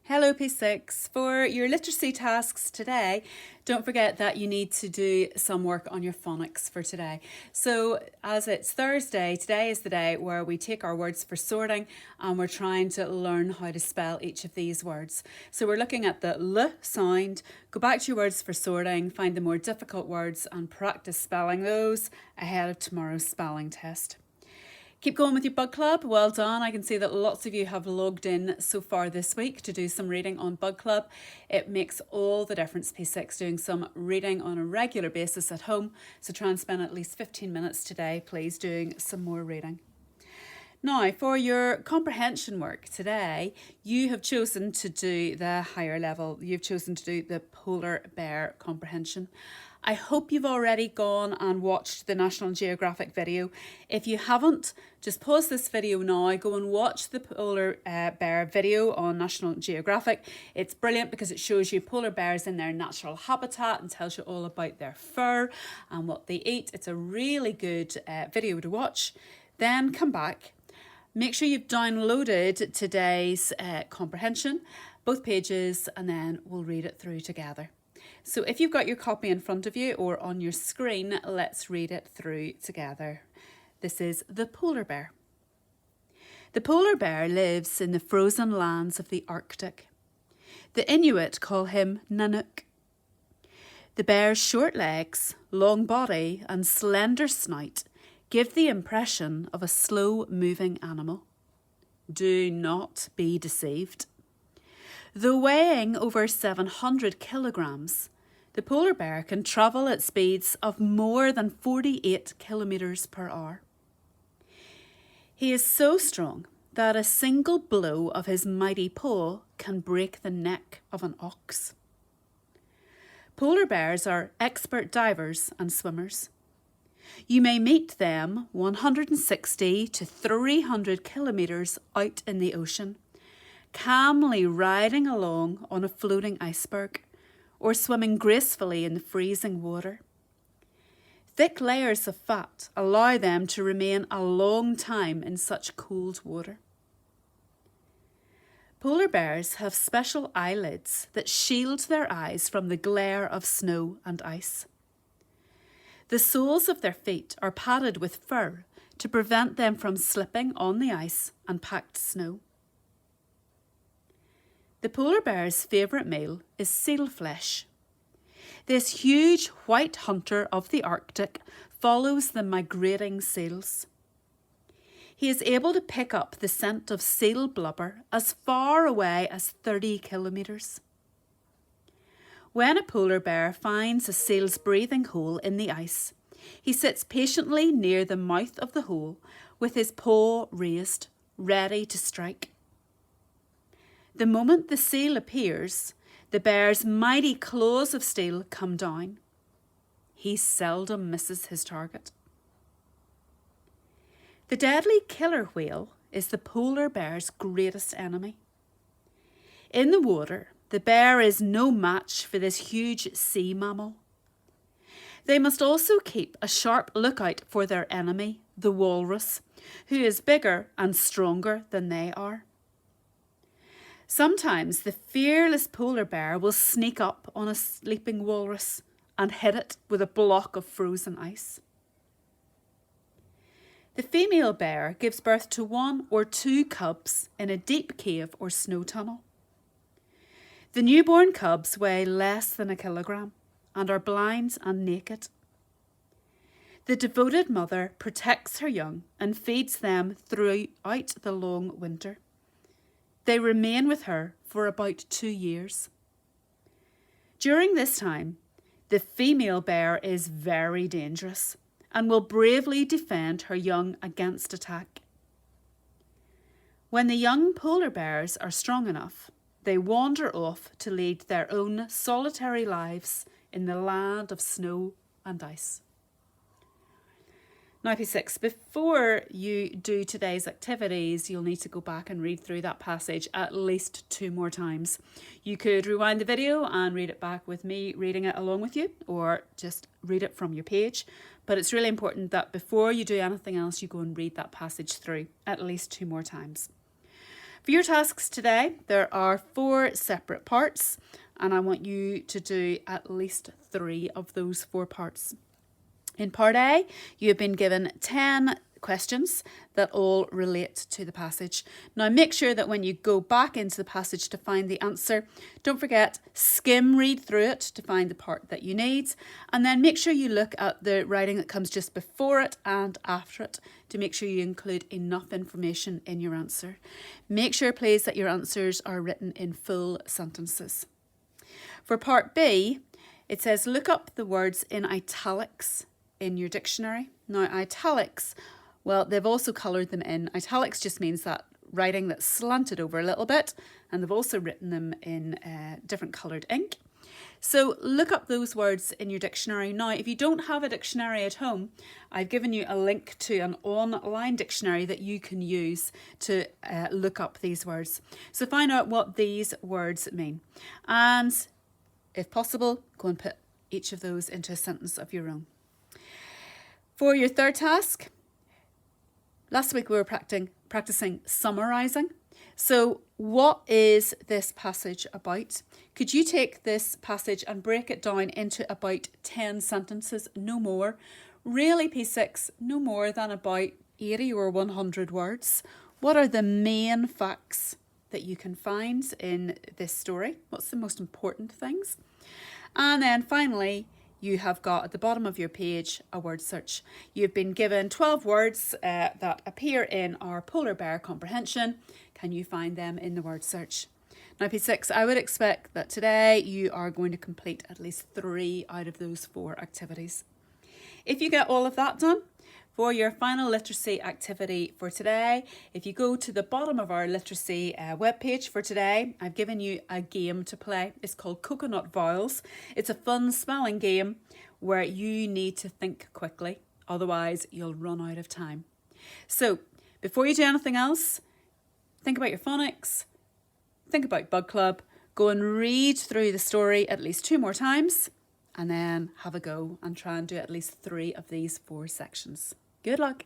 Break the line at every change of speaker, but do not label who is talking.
Hello P6. For your literacy tasks today, don't forget that you need to do some work on your phonics for today. So as it's Thursday, today is the day where we take our words for sorting and we're trying to learn how to spell each of these words. So we're looking at the L sound, go back to your words for sorting, find the more difficult words and practice spelling those ahead of tomorrow's spelling test. Keep going with your Bug Club. Well done. I can see that lots of you have logged in so far this week to do some reading on Bug Club. It makes all the difference, P6, doing some reading on a regular basis at home. So try and spend at least 15 minutes today, please, doing some more reading. Now, for your comprehension work today, you have chosen to do the higher level. You've chosen to do the polar bear comprehension. I hope you've already gone and watched the National Geographic video. If you haven't, just pause this video now, go and watch the polar bear video on National Geographic. It's brilliant because it shows you polar bears in their natural habitat and tells you all about their fur and what they eat. It's a really good video to watch. Then come back. Make sure you've downloaded today's comprehension, both pages, and then we'll read it through together. So if you've got your copy in front of you or on your screen, let's read it through together. This is the polar bear. The polar bear lives in the frozen lands of the Arctic. The Inuit call him Nanook. The bear's short legs, long body and slender snout give the impression of a slow-moving animal. Do not be deceived. Though weighing over 700 kilograms, the polar bear can travel at speeds of more than 48 kilometres per hour. He is so strong that a single blow of his mighty paw can break the neck of an ox. Polar bears are expert divers and swimmers. You may meet them 160 to 300 kilometres out in the ocean, calmly riding along on a floating iceberg or swimming gracefully in the freezing water. Thick layers of fat allow them to remain a long time in such cold water. Polar bears have special eyelids that shield their eyes from the glare of snow and ice. The soles of their feet are padded with fur to prevent them from slipping on the ice and packed snow. The polar bear's favourite meal is seal flesh. This huge white hunter of the Arctic follows the migrating seals. He is able to pick up the scent of seal blubber as far away as 30 kilometres. When a polar bear finds a seal's breathing hole in the ice, he sits patiently near the mouth of the hole with his paw raised, ready to strike. The moment the seal appears, the bear's mighty claws of steel come down. He seldom misses his target. The deadly killer whale is the polar bear's greatest enemy. In the water, the bear is no match for this huge sea mammal. They must also keep a sharp lookout for their enemy, the walrus, who is bigger and stronger than they are. Sometimes the fearless polar bear will sneak up on a sleeping walrus and hit it with a block of frozen ice. The female bear gives birth to 1 or 2 cubs in a deep cave or snow tunnel. The newborn cubs weigh less than a kilogram and are blind and naked. The devoted mother protects her young and feeds them throughout the long winter. They remain with her for about 2 years. During this time, the female bear is very dangerous and will bravely defend her young against attack. When the young polar bears are strong enough, they wander off to lead their own solitary lives in the land of snow and ice. Now P6, before you do today's activities, you'll need to go back and read through that passage at least 2 more times. You could rewind the video and read it back with me reading it along with you, or just read it from your page. But it's really important that before you do anything else, you go and read that passage through at least 2 more times. For your tasks today, there are 4 separate parts, and I want you to do at least 3 of those 4 parts. In part A, you have been given 10 questions that all relate to the passage. Now make sure that when you go back into the passage to find the answer, don't forget, skim read through it to find the part that you need, and then make sure you look at the writing that comes just before it and after it to make sure you include enough information in your answer. Make sure, please, that your answers are written in full sentences. For part B, it says look up the words in italics in your dictionary. Now, italics, well, they've also coloured them in. Italics just means that writing that's slanted over a little bit, and they've also written them in different coloured ink. So look up those words in your dictionary. Now, if you don't have a dictionary at home, I've given you a link to an online dictionary that you can use to look up these words. So find out what these words mean. And if possible, go and put each of those into a sentence of your own. For your third task, last week we were practicing summarising. So what is this passage about? Could you take this passage and break it down into about 10 sentences, no more? Really, P6, no more than about 80 or 100 words. What are the main facts that you can find in this story? What's the most important things? And then finally, you have got at the bottom of your page a word search. You've been given 12 words that appear in our polar bear comprehension. Can you find them in the word search? Now, P6, I would expect that today you are going to complete at least 3 out of those 4 activities. If you get all of that done, for your final literacy activity for today, if you go to the bottom of our literacy webpage for today, I've given you a game to play. It's called Coconut Vowels. It's a fun spelling game where you need to think quickly, otherwise you'll run out of time. So before you do anything else, think about your phonics, think about Bug Club, go and read through the story at least 2 more times, and then have a go and try and do at least 3 of these 4 sections. Good luck.